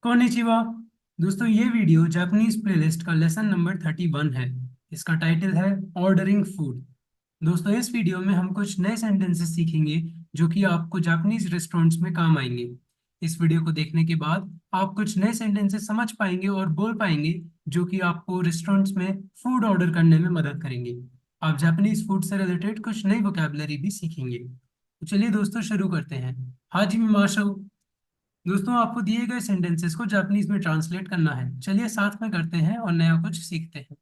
Konnichiwa. दोस्तों ये video Japanese playlist का लेसन नंबर 31 है। इसका टाइटल है ऑर्डरिंग फूड। दोस्तों इस वीडियो में हम कुछ नए सेंटेंसेस सीखेंगे जो कि आपको जापानीज रेस्टोरेंट्स में काम आएंगे। इस वीडियो को देखने के बाद आप कुछ नए सेंटेंसेस समझ पाएंगे और बोल पाएंगे जो कि आपको रेस्टोरेंट्स में फूड ऑर्डर करने में मदद करेंगे। आप जापानीज फूड से रिलेटेड कुछ नई वोकैबुलरी भी सीखेंगे। तो चलिए दोस्तों शुरू करते हैं। हाजी मिमाशो। दोस्तों आपको दिए गए सेंटेंसेस को जापानीज में ट्रांसलेट करना है। चलिए साथ में करते हैं और नया कुछ सीखते हैं।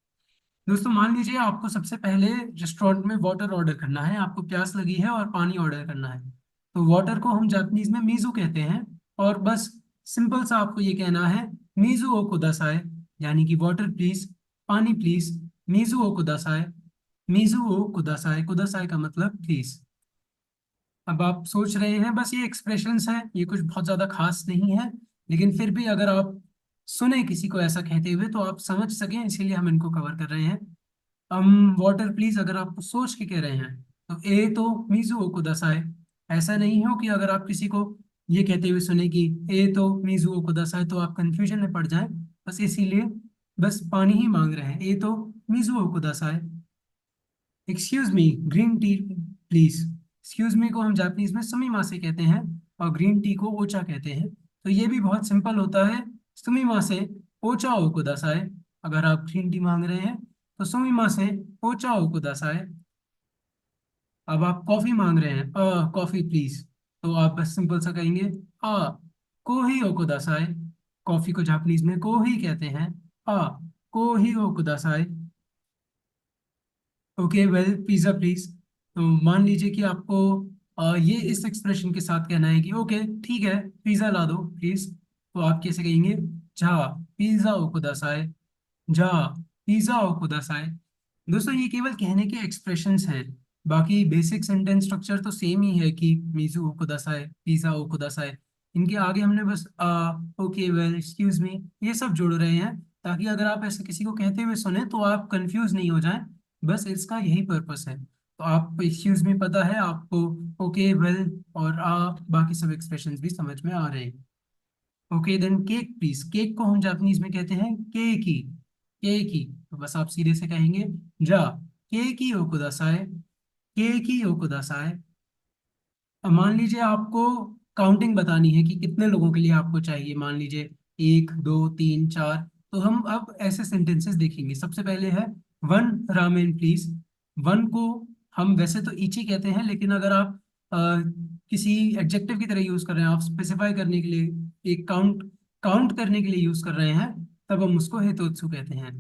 दोस्तों मान लीजिए आपको सबसे पहले रेस्टोरेंट में वाटर ऑर्डर करना है। आपको प्यास लगी है और पानी ऑर्डर करना है। तो वाटर को हम जापानीज में मीजू कहते हैं। और बस सिंपल सा आपको ये कहना है, मीजू ओ कुदासाय, यानी कि वाटर प्लीज, पानी प्लीज। मीजू ओ कुदासाय, मीजू ओ कुदासाय, कुदासाय का मतलब प्लीज। अब आप सोच रहे हैं बस ये एक्सप्रेशंस हैं, ये कुछ बहुत ज्यादा खास नहीं है। लेकिन फिर भी अगर आप सुने किसी को ऐसा कहते हुए तो आप समझ सकें, इसीलिए हम इनको कवर कर रहे हैं। वाटर प्लीज अगर आप सोच के कह रहे हैं तो ए तो मीजुओ को दसाए। ऐसा नहीं हो कि अगर आप किसी को ये कहते हुए सुने कि ए तो मीजुओ को दसाए तो आप कंफ्यूजन में पड़ जाएं। बस इसीलिए बस पानी ही मांग रहे हैं, ए तो मीजुओ को दसाए। Excuse me, green tea please. Excuse me को हम जापानीज में सुमिमासे कहते हैं और ग्रीन टी को ओचा कहते हैं। तो ये भी बहुत सिंपल होता है, सुमिमासे ओचा ओ कुदासाय। अगर आप ग्रीन टी मांग रहे हैं तो सुमिमासे ओचा ओ कुदासाय। अब आप कॉफी मांग रहे हैं, कॉफी प्लीज, तो आप बस सिंपल सा कहेंगे आ कोही ओ कुदासाय। कॉफी को जापानीज में कोही कहते हैं। आ कोही ओ कुदासाय। Okay well, pizza please. तो मान लीजिए कि आपको ये इस एक्सप्रेशन के साथ कहना है कि ओके ठीक है, पिज़्ज़ा ला दो प्लीज। तो आप कैसे कहेंगे? जा पिज़्ज़ा ओ कुदासाय, जा पिज़्ज़ा ओ कुदासाय। दोस्तों ये केवल कहने के एक्सप्रेशंस हैं। बाकी बेसिक सेंटेंस स्ट्रक्चर तो सेम ही है कि मीजू ओ कुदासाय, पिज़्ज़ा ओ कुदासाय। इनके आगे हमने बस ओके वेल, एक्सक्यूज मी, ये सब जोड़ रहे हैं ताकि अगर आप ऐसे किसी को कहते हुए सुने तो आप कंफ्यूज नहीं हो जाएं। बस इसका यही पर्पस है। तो आप एक्सक्यूज मी पता है आपको, ओके वेल और बाकी सब एक्सप्रेशंस भी समझ में आ रहे हैं। Okay then cake please. Cake को हम जापानीज में कहते हैं केकी। केकी, तो बस आप सीधे से कहेंगे जा केकी ओ कुदासाय, केकी ओ कुदासाय। अब मान लीजिए आपको काउंटिंग बतानी है कि कितने लोगों के लिए आपको चाहिए। मान लीजिए एक, दो, तीन, चार। तो हम अब ऐसे सेंटेंसेस देखेंगे। सबसे पहले है वन रामेन प्लीज। वन को हम वैसे तो इची कहते हैं, लेकिन अगर आप किसी एडजेक्टिव की तरह यूज कर रहे हैं, आप स्पेसिफाई करने के लिए, एक काउंट काउंट करने के लिए यूज कर रहे हैं, तब हम उसको हितोत्सु कहते हैं।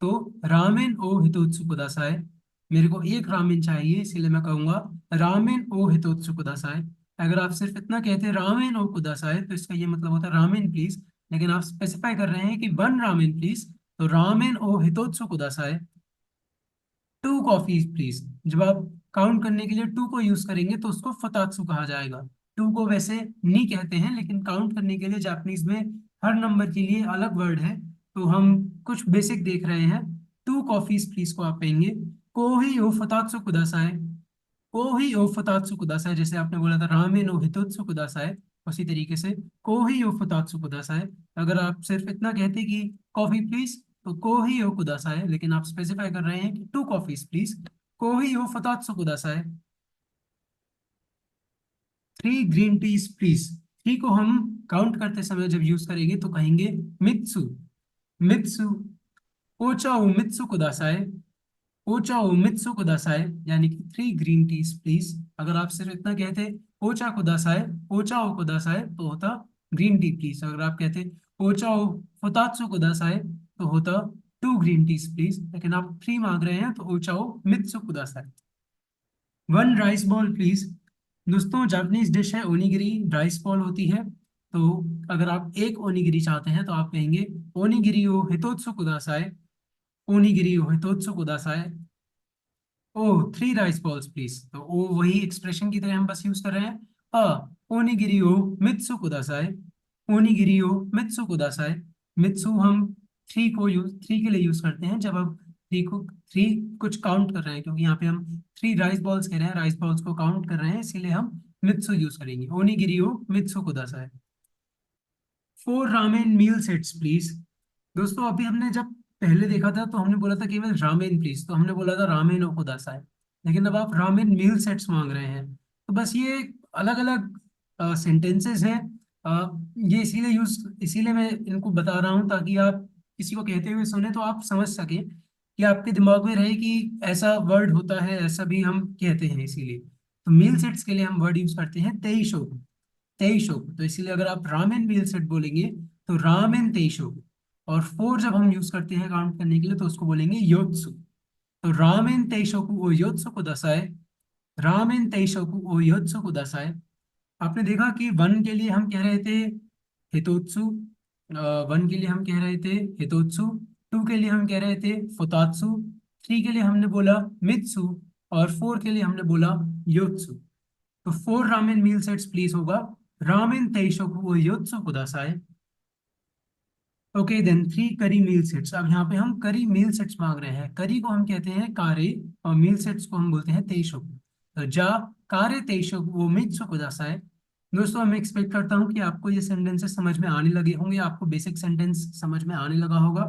तो रामेन ओ हितोत्सु कुदासाय। मेरे को एक रामेन चाहिए, इसीलिए मैं कहूंगा रामेन ओ हितोत्सु कुदासाय। अगर आप सिर्फ इतना कहते रामेन ओ कुदासाय तो इसका ये मतलब होता है रामेन प्लीज। लेकिन आप स्पेसिफाई कर रहे हैं कि वन रामेन प्लीज, तो रामेन ओ हितोत्सु कुदासाय। Two coffees please. जब आप काउंट करने के लिए टू को यूज करेंगे तो उसको फतात्सु कहा जाएगा। टू को वैसे नी कहते हैं, लेकिन काउंट करने के लिए जापानीज में हर नंबर के लिए अलग वर्ड है। तो हम कुछ बेसिक देख रहे हैं। टू कॉफीज प्लीज को आप कहेंगे कोही ओ फतात्सु कुदासाय। कोही ओ फुतात्सु कुदासाय, जैसे आपने बोला था रामेन ओ हितोत्सु कुदासाय, उसी तरीके से कोही ओ फुतात्सु कुदासाय। अगर आप सिर्फ इतना कहते कि कॉफी प्लीज तो कोही ओ कुदासाय, लेकिन आप स्पेसिफाई कर रहे हैं कि टू कॉफीज प्लीज, कोही ओ फुतात्सु कुदासाय। Three green teas please. Three को हम काउंट करते समय जब यूज करेंगे तो कहेंगे मित्सु। मित्सु ओचा ओ मित्सु कुदासाय। ओचा मित्सु कुदासाय, यानी कि थ्री ग्रीन टीज प्लीज। अगर आप सिर्फ इतना कहते ओचा कुदासाय, ओचा ओ कुदासाय, तो होता ग्रीन टी प्लीज। अगर आप कहते ओचा ओ फुतात्सु कुदासाय तो होता टू ग्रीन टीज प्लीज। लेकिन आप थ्री मांग रहे हैं तो ओचा ओ मित्सु कुदासाय। One rice ball please. दोस्तों जापानीज डिश है ओनिगिरी, राइस बॉल होती है। तो अगर आप एक ओनिगिरी चाहते हैं तो आप कहेंगे ओनिगिरी ओ हितोत्सु कुदासाय। ओनिगिरी ओ हितोत्सु कुदासाय। Oh three rice balls please. तो ओ वही एक्सप्रेशन की तरह हम बस यूज कर रहे हैं। ओनिगिरी ओ मित्सु कुदासाय। ओनिगिरी ओ मित्सु कुदासाय। मित्सु हम थ्री के लिए यूज करते हैं जब हम थ्री कुछ काउंट कर रहे हैं, क्योंकि यहाँ पे हम थ्री राइस बॉल्स कह रहे हैं, राइस बॉल्स को काउंट कर रहे हैं, इसीलिए हम मित्सु यूज करेंगे। ओनिगिरी ओ मित्सु कुदासाय। 4 रामेन मील सेट्स प्लीज। दोस्तों अभी हमने जब पहले देखा था तो हमने बोला था केवल रामेन प्लीज, तो हमने बोला था रामेन ओकुदासाई। लेकिन अब आप रामेन मील सेट्स मांग रहे हैं, तो बस ये अलग अलग सेंटेंसेस हैं। ये इसीलिए मैं इनको बता रहा हूँ ताकि आप किसी को कहते हुए सुने तो आप समझ सकें, कि आपके दिमाग में रहे कि ऐसा वर्ड होता है, ऐसा भी हम कहते हैं। इसीलिए तो मील सेट्स के लिए हम वर्ड यूज करते हैं तेईशोकु। तेईशोकु, तो इसीलिए अगर आप रामेन मील सेट बोलेंगे तो रामेन तेईशोकु। और 4 जब हम यूज करते हैं काउंट करने के लिए तो उसको बोलेंगे योत्सु। तो रामेन तेईशोकु ओ योत्सु को दसाए। रामेन तेईशोकु ओ योत्सु को दसाए। आपने देखा कि 1 के लिए हम कह रहे थे हितोत्सु। 1 के लिए हम कह रहे थे हितोत्सु। 2 के लिए हम कह रहे थे फुतात्सु। 3 के लिए हमने बोला मित्सु। और 4 के लिए हमने बोला योत्सु। तो 4 रामेन मील सेट्स प्लीज होगा रामेन तेईशोकु ओ योत्सु कुदासाई। ओके देन 3 करी मील सेट्स। अब यहाँ पे हम करी मील सेट्स मांग रहे हैं। करी को हम कहते हैं कारे, और मील सेट्स को हम बोलते हैं तेईशोकु। तो जा कारे तेईशोकु वो मित्सु कुदासाई। दोस्तों मैं एक्सपेक्ट करता हूँ कि आपको ये सेंटेंसेस समझ में आने लगे होंगे, आपको बेसिक सेंटेंस समझ में आने लगा होगा।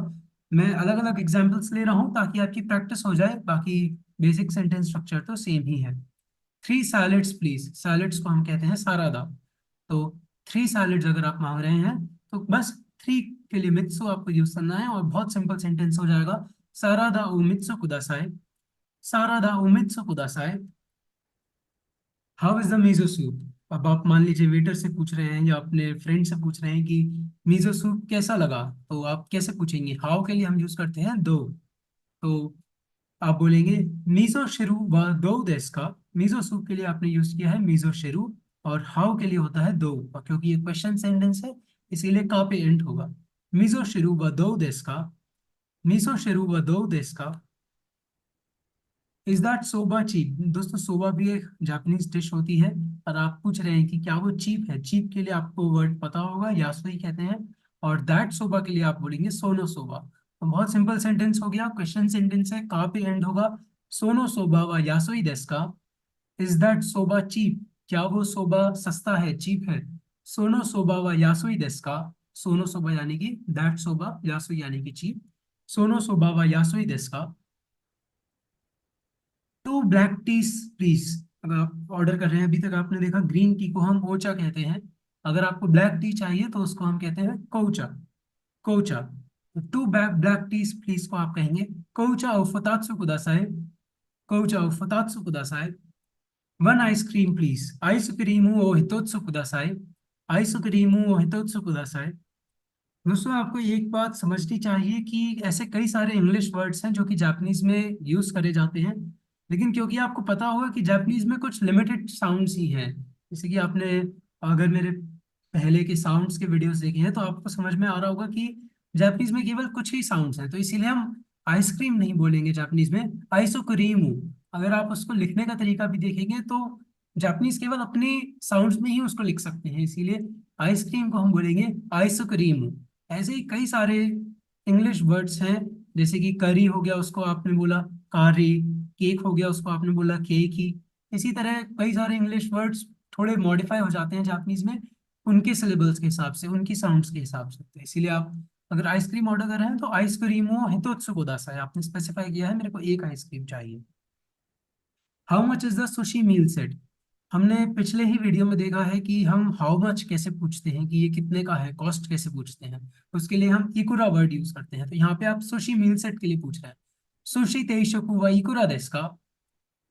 मैं अलग अलग एग्जाम्पल्स ले रहा हूँ ताकि आपकी प्रैक्टिस हो जाए, बाकी बेसिक सेंटेंस स्ट्रक्चर तो सेम ही है। 3 सैलेड्स प्लीज। सैलेड्स को हम कहते हैं सारादा। तो 3 सैलेड्स अगर आप मांग रहे हैं तो बस 3 के लिए मित्सु आपको यूज करना है और बहुत सिंपल सेंटेंस हो जाएगा। सारादा उमित्सु कुदासाई। सारादा उमित्सु कुदासाई। How is the miso soup. अब आप मान लीजिए वेटर से पूछ रहे हैं या अपने फ्रेंड से पूछ रहे हैं कि मीजो सूप कैसा लगा, तो आप कैसे पूछेंगे। हाउ के लिए हम यूज करते हैं दो। तो आप बोलेंगे मीजो शिरु व दो देश का। मीजो सूप के लिए आपने यूज किया है मीजो शिरु। और हाउ के लिए होता है दो, और क्योंकि ये क्वेश्चन सेंटेंस है इसीलिए का पे एंड होगा। मीजो शिरु व दो देश का। मीजो शिरु व दो देश का। Is that soba cheap. दोस्तों सोबा भी एक जापानीज डिश होती है, और आप पूछ रहे हैं कि क्या वो चीप है। चीप के लिए आपको वर्ड पता होगा, यासुई कहते हैं। और दैट सोबा के लिए आप बोलेंगे सोनो सोबा। तो बहुत सिंपल सेंटेंस हो गया, क्वेश्चन सेंटेंस है, का पे एंड होगा। सोनो सोबा व यासुई देस का। Is that soba cheap. क्या वो सोबा सस्ता है, चीप है। सोनो सोबा व यासुई देस का। सोनो सोबा यानी कि दैट सोबा, यासुई यानी कि चीप। सोनो सोबा व यासुई देस का। 2 ब्लैक टीज प्लीज। अगर आप ऑर्डर कर रहे हैं, अभी तक आपने देखा ग्रीन टी को हम ओचा कहते हैं। अगर आपको ब्लैक टी चाहिए तो उसको हम कहते हैं कोचा। कोचा। तो 2 ब्लैक टीज प्लीज को आप कहेंगे कोचा ओ फुतात्सु कुदासाई। कोचा ओ फुतात्सु कुदासाई। 1 आइसक्रीम प्लीज। आइसक्रीम ओ हितोत्सु कुदासाई। आइसक्रीम ओ हितोत्सु कुदासाई। दोस्तों आपको एक बात समझनी चाहिए कि ऐसे कई सारे इंग्लिश वर्ड्स हैं जो कि जापानीज में यूज करे जाते हैं, लेकिन क्योंकि आपको पता होगा कि जापानीज में कुछ लिमिटेड साउंड्स ही हैं। जैसे कि आपने अगर मेरे पहले के साउंड्स के वीडियोस देखे हैं तो आपको समझ में आ रहा होगा कि जापानीज में केवल कुछ ही साउंड्स हैं। तो इसीलिए हम आइसक्रीम नहीं बोलेंगे जापानीज में, आइसोक्रीमू। अगर आप उसको लिखने का तरीका भी देखेंगे तो जापानीज केवल अपने साउंड्स में ही उसको लिख सकते हैं, इसीलिए आइसक्रीम को हम बोलेंगे आइसोक्रीमू। ऐसे ही कई सारे इंग्लिश वर्ड्स हैं, जैसे कि करी हो गया उसको आपने बोला कारी। केक हो गया उसको आपने बोला केक ही। इसी तरह कई सारे इंग्लिश वर्ड्स थोड़े मॉडिफाई हो जाते हैं जापानीज में, उनके सिलेबल्स के हिसाब से, उनकी साउंड्स के हिसाब से। तो इसीलिए आप अगर आइसक्रीम ऑर्डर कर रहे हैं तो आइसक्रीमो हितोत्सुकोदासा है, आपने स्पेसिफाई किया है मेरे को एक आइसक्रीम चाहिए। How much is the sushi meal set. हमने पिछले ही वीडियो में देखा है कि हम हाउ मच कैसे पूछते हैं, कि ये कितने का है, कॉस्ट कैसे पूछते हैं। उसके लिए हम इकुरा वर्ड यूज करते हैं। तो यहाँ पे आप सुशी मील सेट के लिए पूछ रहे हैं। सुशी तेईशोकु व इकुरा देस का।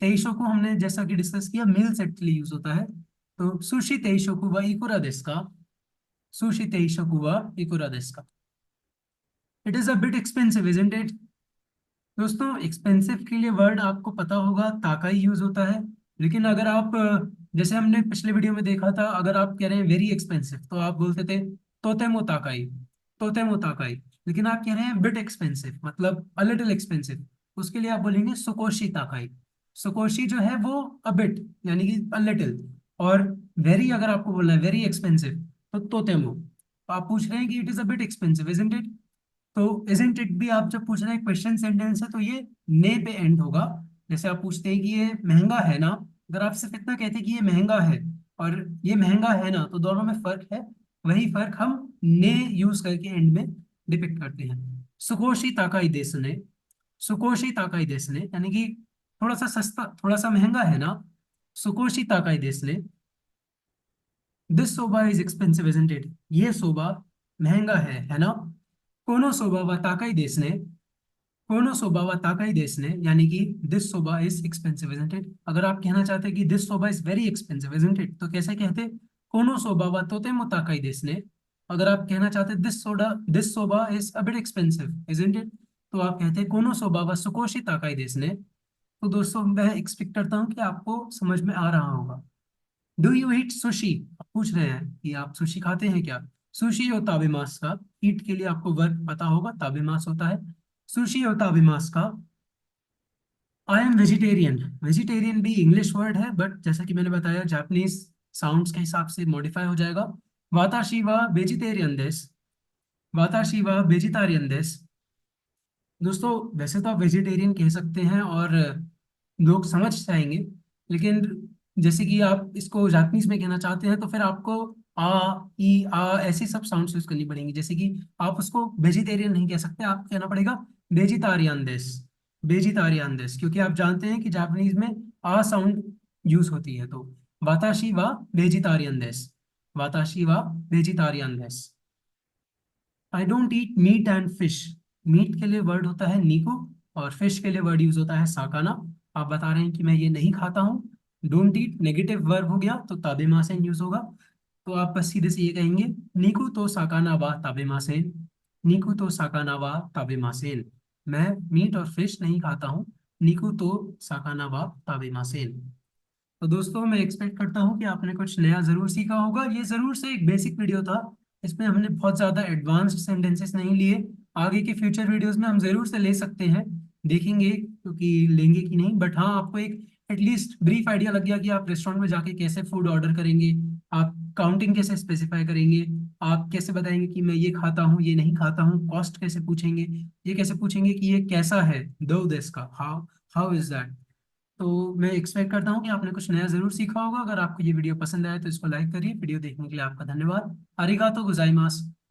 तेईशोकु हमने जैसा कि डिस्कस किया मील सेट के लिए यूज होता है। तो सुशी तेईशोकु व इकुरा देस का। सुशी तेईशोकु व इकुरा देस का। It is a bit expensive isn't it. दोस्तों एक्सपेंसिव के लिए वर्ड आपको पता होगा ताकाई यूज होता है। लेकिन अगर आप जैसे हमने पिछले वीडियो में देखा था, अगर आप कह रहे हैं वेरी एक्सपेंसिव तो आप बोलते थे तोतेमो ताकाई। तोतेमो ताकाई। लेकिन आप कह रहे हैं बिट एक्सपेंसिव मतलब अ लिटिल एक्सपेंसिव, उसके लिए आप बोलेंगे सुकोशी ताकाई। सुकोशी जो है वो अ बिट यानी कि अ लिटिल। और वेरी अगर आपको बोलना है वेरी एक्सपेंसिव तो तोतेमो। तो आप पूछ रहे हैं कि it is a bit expensive isn't it. तो इजंट इट भी आप जब पूछ रहे हैं क्वेश्चन सेंटेंस है तो ये ने पे एंड होगा। जैसे आप पूछते हैं कि ये महंगा है ना, अगर आप सिर्फ इतना कहते हैं कि ये महंगा है और ये महंगा है ना, तो दोनों में फर्क है। वही फर्क हम ने यूज करके एंड में डिपिक्ट करते हैं। सुकोशी ताकाई देश ने, सुकोशी ताकाई देश ने यानी कि थोड़ा सा सस्ता, थोड़ा सा महंगा है ना, सुकोशी ताकाई देश ने, this Zobah is expensive isn't it, ये सोबा महंगा है ना। कोनो सोबा व ताकाई देश ने, कोनो सोबा व ताकाई देश ने यानी कि this Zobah is expensive isn't it. अगर आप कहना चाहते हैं कि this Zobah is very expensive isn't it, तो कैसे कहते? कोनो सोबा व तोतेमो ताकाई देश ने। अगर आप कहना चाहते हैं this Zobah is a bit expensive isn't it, तो आप कहते हैं कोनो सोबा व सुकोशी ताकाई देश ने। तो दोस्तों मैं एक्सपेक्ट करता हूँ कि आपको समझ में आ रहा होगा। डू यू ईट सुशी, आप पूछ रहे हैं कि आप सुशी खाते हैं क्या। सुशी और ताबेमास का ईट के लिए आपको वर्ब पता होगा, ताबेमास होता है। सुशी और ताबेमास का आई एम वेजिटेरियन, वेजिटेरियन भी इंग्लिश वर्ड है बट जैसा कि मैंने बताया जापानीज साउंड्स के हिसाब से मॉडिफाई हो जाएगा। वाताशी वा वेजिटेरियन देस, वाताशी वा वेजिटेरियन देस। दोस्तों वैसे तो आप वेजिटेरियन कह सकते हैं और लोग समझ जाएंगे, लेकिन जैसे कि आप इसको जापानीज में कहना चाहते हैं तो फिर आपको आ, ई, आ ऐसी सब साउंड्स यूज करनी पड़ेंगी। जैसे कि आप उसको वेजिटेरियन नहीं कह सकते, आप कहना पड़ेगा वेजिटारियन देस, वेजिटारियन देस, क्योंकि आप जानते हैं कि जापानीज में आ साउंड यूज होती है। तो वाताशी वा वेजिटारियन देस, वाताशी वा वेजिटारियन देस। I don't eat meat and fish, meat के लिए वर्ड होता है नीको और फिश के लिए वर्ड यूज होता है साकाना। आप बता रहे हैं कि मैं ये नहीं खाता हूँ, डोंट ईट नेगेटिव वर्ब हो गया तो ताबेमासेन यूज होगा। तो आप बस सीधे से ये कहेंगे नीकू तो साकाना वा ताबेमासेन, नीकू तो साकाना वा ताबेमासेन। मैं मीट और फिश नहीं खाता हूँ, नीकू तो साकाना वा ताबेमासेन। तो दोस्तों मैं एक्सपेक्ट करता हूँ कि आपने कुछ नया जरूर सीखा होगा। ये जरूर से एक बेसिक वीडियो था, इसमें हमने बहुत ज्यादा एडवांस्ड सेंटेंसेस नहीं लिए। आगे के फ्यूचर वीडियोस में हम जरूर से ले सकते हैं, देखेंगे क्योंकि लेंगे कि नहीं। बट हाँ, आपको एक एटलीस्ट ब्रीफ आइडिया लग गया कि आप रेस्टोरेंट में जाके कैसे फूड ऑर्डर करेंगे, आप काउंटिंग कैसे स्पेसिफाई करेंगे, आप कैसे बताएंगे कि मैं ये खाता हूँ ये नहीं खाता हूँ, कॉस्ट कैसे पूछेंगे, ये कैसे पूछेंगे कि ये कैसा है, दो दिस का हाउ, हाउ इज दैट। तो मैं एक्सपेक्ट करता हूँ कि आपने कुछ नया जरूर सीखा होगा। अगर आपको ये वीडियो पसंद आए तो इसको लाइक करिए। वीडियो देखने के लिए आपका धन्यवाद। आरिगातो गोजाइमास।